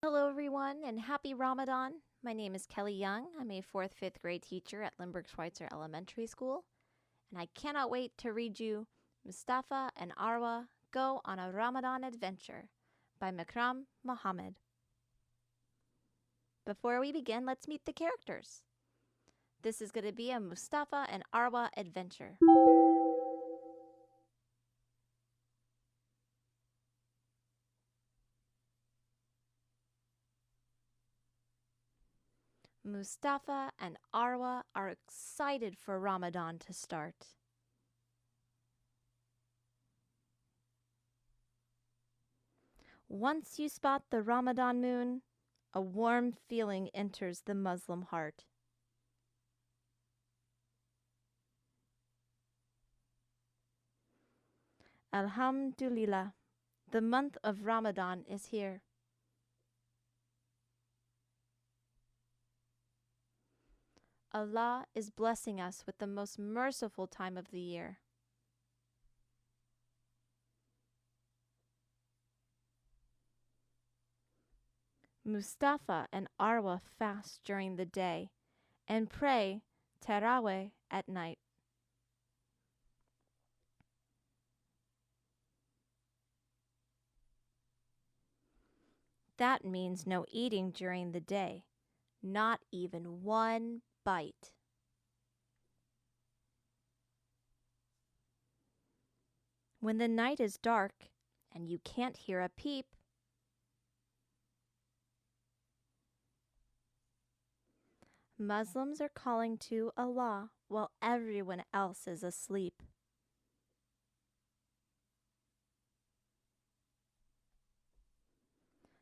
Hello everyone and happy Ramadan. My name is Kelly Young. I'm a 4th, 5th grade teacher at Limburg-Schweitzer Elementary School. And I cannot wait to read you Mustafa and Arwa Go on a Ramadan Adventure by Makram Muhammad. Before we begin, let's meet the characters. This is going to be a Mustafa and Arwa adventure. Mustafa and Arwa are excited for Ramadan to start. Once you spot the Ramadan moon, a warm feeling enters the Muslim heart. Alhamdulillah, the month of Ramadan is here. Allah is blessing us with the most merciful time of the year. Mustafa and Arwa fast during the day and pray Taraweh at night. That means no eating during the day, not even one bite. When the night is dark and you can't hear a peep, Muslims are calling to Allah while everyone else is asleep.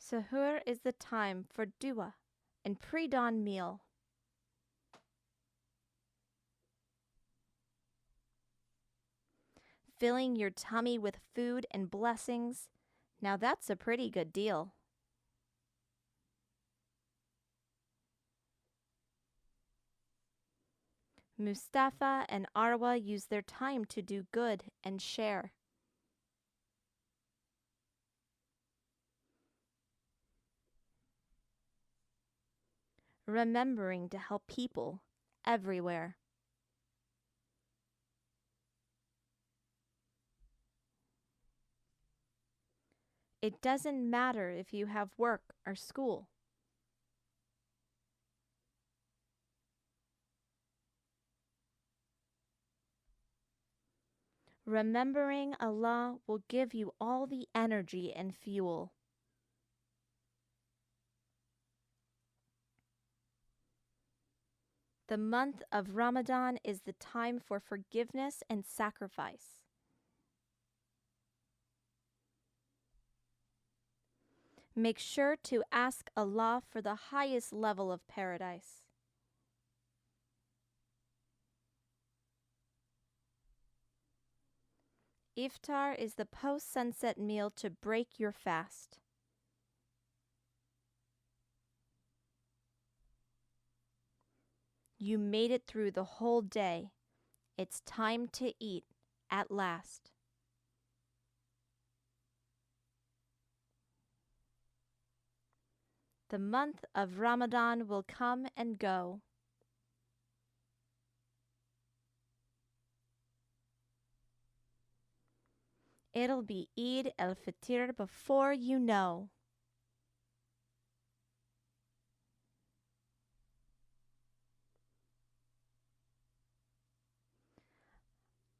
Suhoor is the time for dua and pre-dawn meal. Filling your tummy with food and blessings, now that's a pretty good deal. Mustafa and Arwa use their time to do good and share. Remembering to help people everywhere. It doesn't matter if you have work or school. Remembering Allah will give you all the energy and fuel. The month of Ramadan is the time for forgiveness and sacrifice. Make sure to ask Allah for the highest level of paradise. Iftar is the post-sunset meal to break your fast. You made it through the whole day. It's time to eat at last. The month of Ramadan will come and go. It'll be Eid al-Fitr before you know.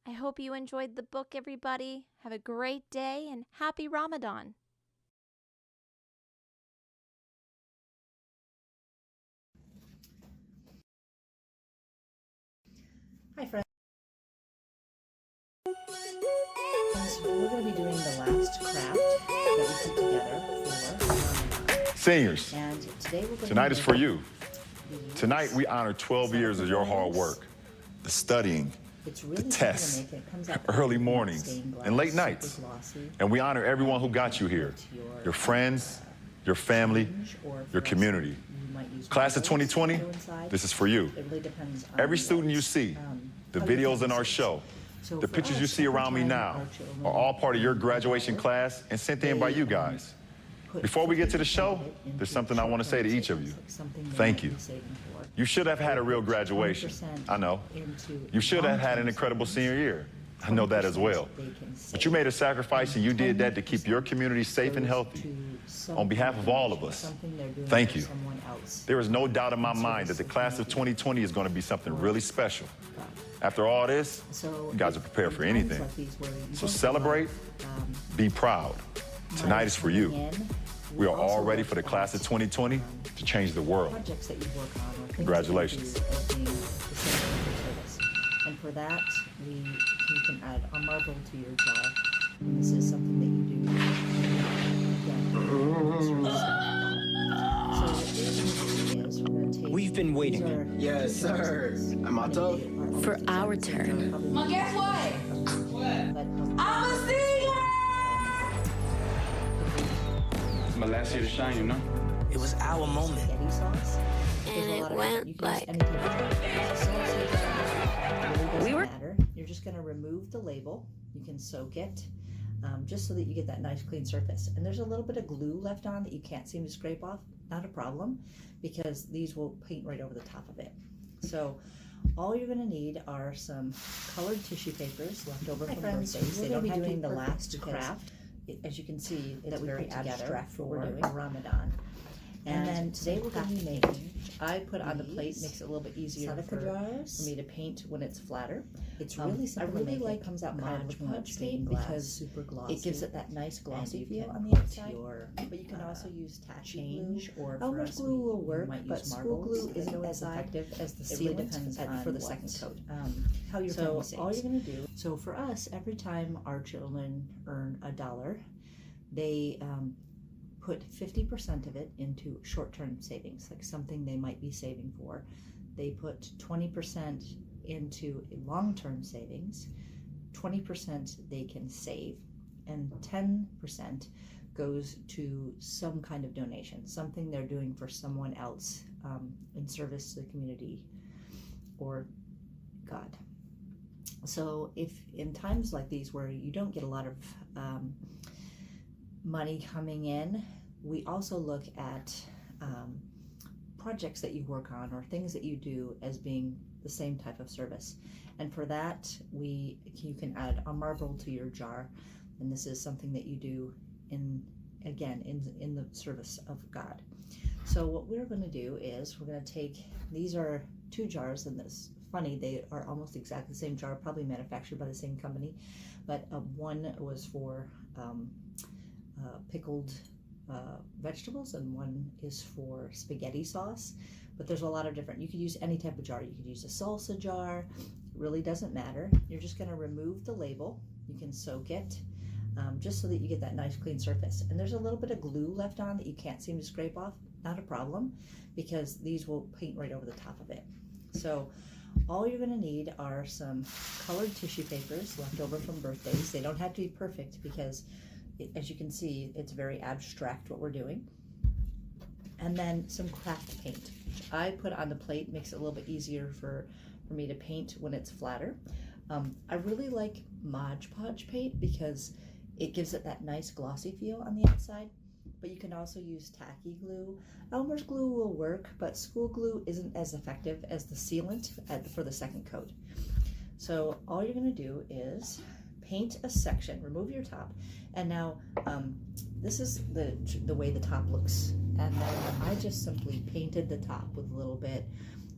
I hope you enjoyed the book, everybody. Have a great day and happy Ramadan. Hi friends, we're going to be doing the last craft that we put together for Seniors, and today we're going tonight is for you. Tonight we honor 12 years of your hard work, the studying, the tests, early mornings, and late nights. And we honor everyone who got you here, your friends, your family, your community. Class of 2020, this is for you. Every student you see, the videos in our show, the pictures you see around me now are all part of your graduation class and sent in by you guys. Before we get to the show, there's something I want to say to each of you. Thank you. You should have had a real graduation. I know. You should have had an incredible senior year. I know that as well. But you made a sacrifice and you did that to keep your community safe and healthy. On behalf of all of us, thank you. There is no doubt in my mind that the class of 2020 is going to be something really special. After all this, you guys are prepared for anything. So celebrate, be proud. Tonight is for you. We are all ready for the class of 2020 to change the world. Congratulations. And for that, you can add a marble to your jar. And this is something that you do. We've been waiting. Yes, sir. Am I tough? For our turn. Well, guess what? I'm a singer! It's my last year to shine, you know? It was our moment. Spaghetti sauce. And it went like... We were... You're just going to remove the label. You can soak it. Just so that you get that nice clean surface. And there's a little bit of glue left on that you can't seem to scrape off. Not a problem, because these will paint right over the top of it. So all you're going to need are some colored tissue papers left over from birthdays. They don't have to be the last craft. As you can see, it's very abstract for we're doing Ramadan. And then today we're going to be making, I put on the plate, makes it a little bit easier for me to paint when it's flatter. It's really simple. I really like it comes out Mod Podge paint because super glossy. It gives it that nice glossy feel on the outside. But you can also use tacky glue, or for us, glue will work, but school glue isn't as effective as the sealant for the second coat. How your family saves. So all you're going to do, so for us, every time our children earn $1, they put 50% of it into short-term savings, like something they might be saving for. They put 20% into long-term savings, 20% they can save, and 10% goes to some kind of donation, something they're doing for someone else in service to the community or God. So if in times like these where you don't get a lot of money coming in, we also look at projects that you work on or things that you do as being the same type of service. And for that, you can add a marble to your jar. And this is something that you do in the service of God. So what we're going to do is we're going to take, these are 2 jars, and this funny, they are almost exactly the same jar, probably manufactured by the same company, but one was for pickled vegetables, and one is for spaghetti sauce. But there's a lot of different, you could use any type of jar. You could use a salsa jar, it really doesn't matter. You're just going to remove the label. You can soak it just so that you get that nice clean surface. And there's a little bit of glue left on that you can't seem to scrape off. Not a problem, because these will paint right over the top of it. So all you're going to need are some colored tissue papers left over from birthdays. They don't have to be perfect, because as you can see, it's very abstract what we're doing. And then some craft paint, which I put on the plate, makes it a little bit easier for me to paint when it's flatter. I really like Mod Podge paint because it gives it that nice glossy feel on the outside. But you can also use tacky glue. Elmer's glue will work, but school glue isn't as effective as the sealant for the second coat. So all you're going to do is paint a section, remove your top, and now this is the way the top looks. And then I just simply painted the top with a little bit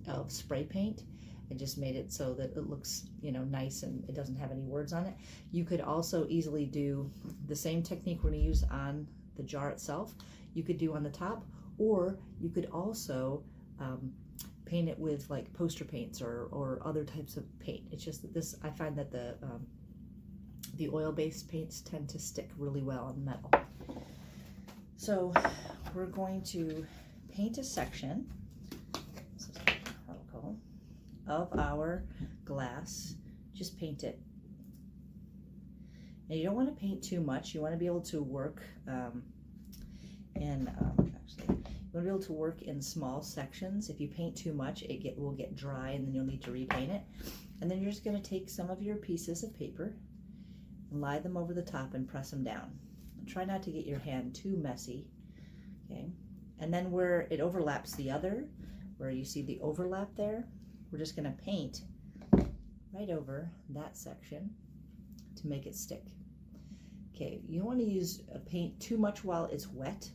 of spray paint and just made it so that it looks, nice and it doesn't have any words on it. You could also easily do the same technique we're going to use on the jar itself. You could do on the top, or you could also paint it with like poster paints or other types of paint. It's just that this, I find that the oil-based paints tend to stick really well on the metal. So we're going to paint a section, this is vertical, of our glass. Just paint it. And you don't want to paint too much. You want to be able to work in small sections. If you paint too much, it will get dry, and then you'll need to repaint it. And then you're just going to take some of your pieces of paper and lie them over the top and press them down. And try not to get your hand too messy, Okay, and then where it overlaps the other, where you see the overlap there, we're just going to paint right over that section to make it stick. Okay, you don't want to use a paint too much while it's wet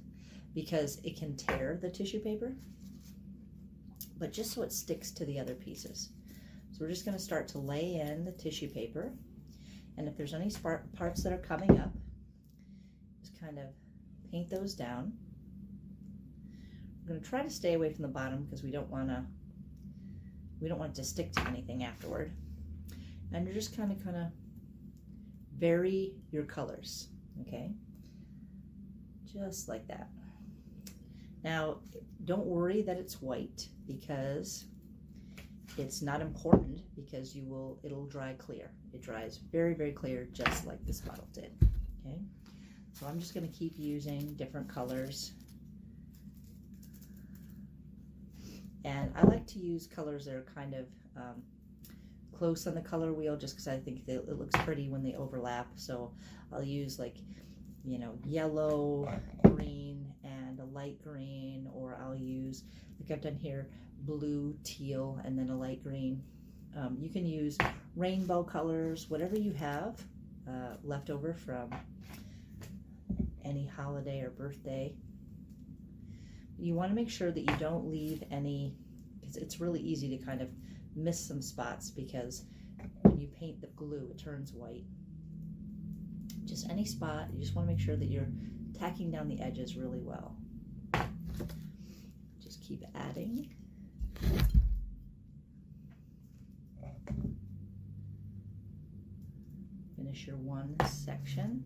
because it can tear the tissue paper, but just so it sticks to the other pieces. So we're just going to start to lay in the tissue paper, and if there's any parts that are coming up, just kind of paint those down. We're going to try to stay away from the bottom because we don't want it to stick to anything afterward. And you're just kind of vary your colors, okay? Just like that. Now, don't worry that it's white because it's not important, because it'll dry clear. It dries very, very clear, just like this bottle did, okay? So I'm just gonna keep using different colors. And I like to use colors that are kind of close on the color wheel, just because I think it looks pretty when they overlap. So I'll use, like, you know, yellow, green, and a light green, or I'll use, like I've done here, blue, teal, and then a light green. You can use rainbow colors, whatever you have left over from any holiday or birthday. You want to make sure that you don't leave any, because it's really easy to kind of miss some spots, because when you paint the glue it turns white. Just any spot, you just want to make sure that you're tacking down the edges really well. Just keep adding. Finish your one section.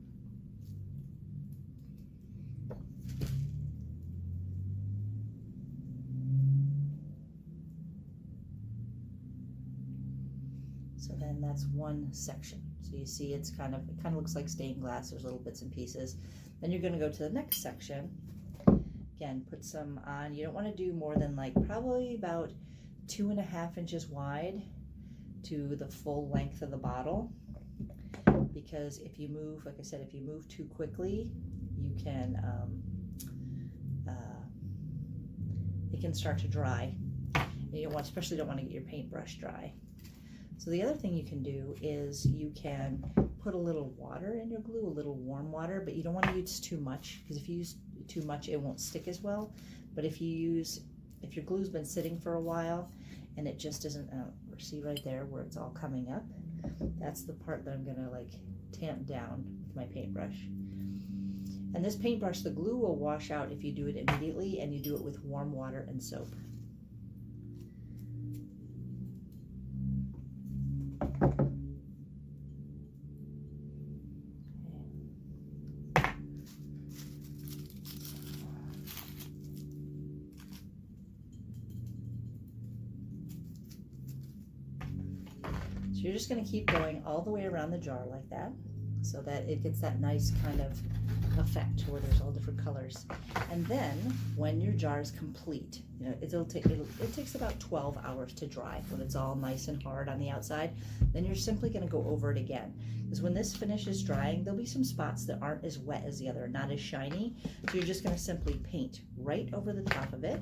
So then that's one section. So you see it kind of looks like stained glass. There's little bits and pieces. Then you're going to go to the next section. Again, put some on. You don't want to do more than, like, probably about 2.5 inches wide to the full length of the bottle, because if you move, like I said, if you move too quickly, you can it can start to dry. And you don't want, especially don't want to get your paintbrush dry. So the other thing you can do is you can put a little water in your glue, a little warm water, but you don't want to use too much, because if you use too much it won't stick as well. But if your glue's been sitting for a while and it just isn't, see right there where it's all coming up, that's the part that I'm gonna, like, tamp down with my paintbrush. And this paintbrush, the glue will wash out if you do it immediately and you do it with warm water and soap. So you're just going to keep going all the way around the jar like that, so that it gets that nice kind of effect where there's all different colors. And then when your jar is complete, you know, it takes about 12 hours to dry when it's all nice and hard on the outside. Then you're simply going to go over it again, because when this finishes drying, there'll be some spots that aren't as wet as the other, not as shiny. So you're just going to simply paint right over the top of it.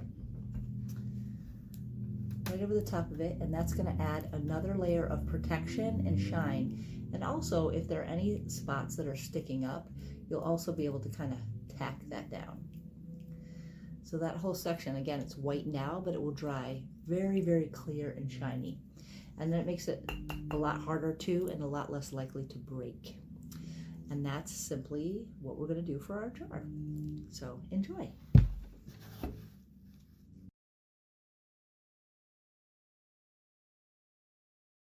Right over the top of it, and that's going to add another layer of protection and shine. And also, if there are any spots that are sticking up, you'll also be able to kind of tack that down. So that whole section, again, it's white now, but it will dry very, very clear and shiny. And then it makes it a lot harder to, and a lot less likely to break. And that's simply what we're going to do for our jar. So enjoy.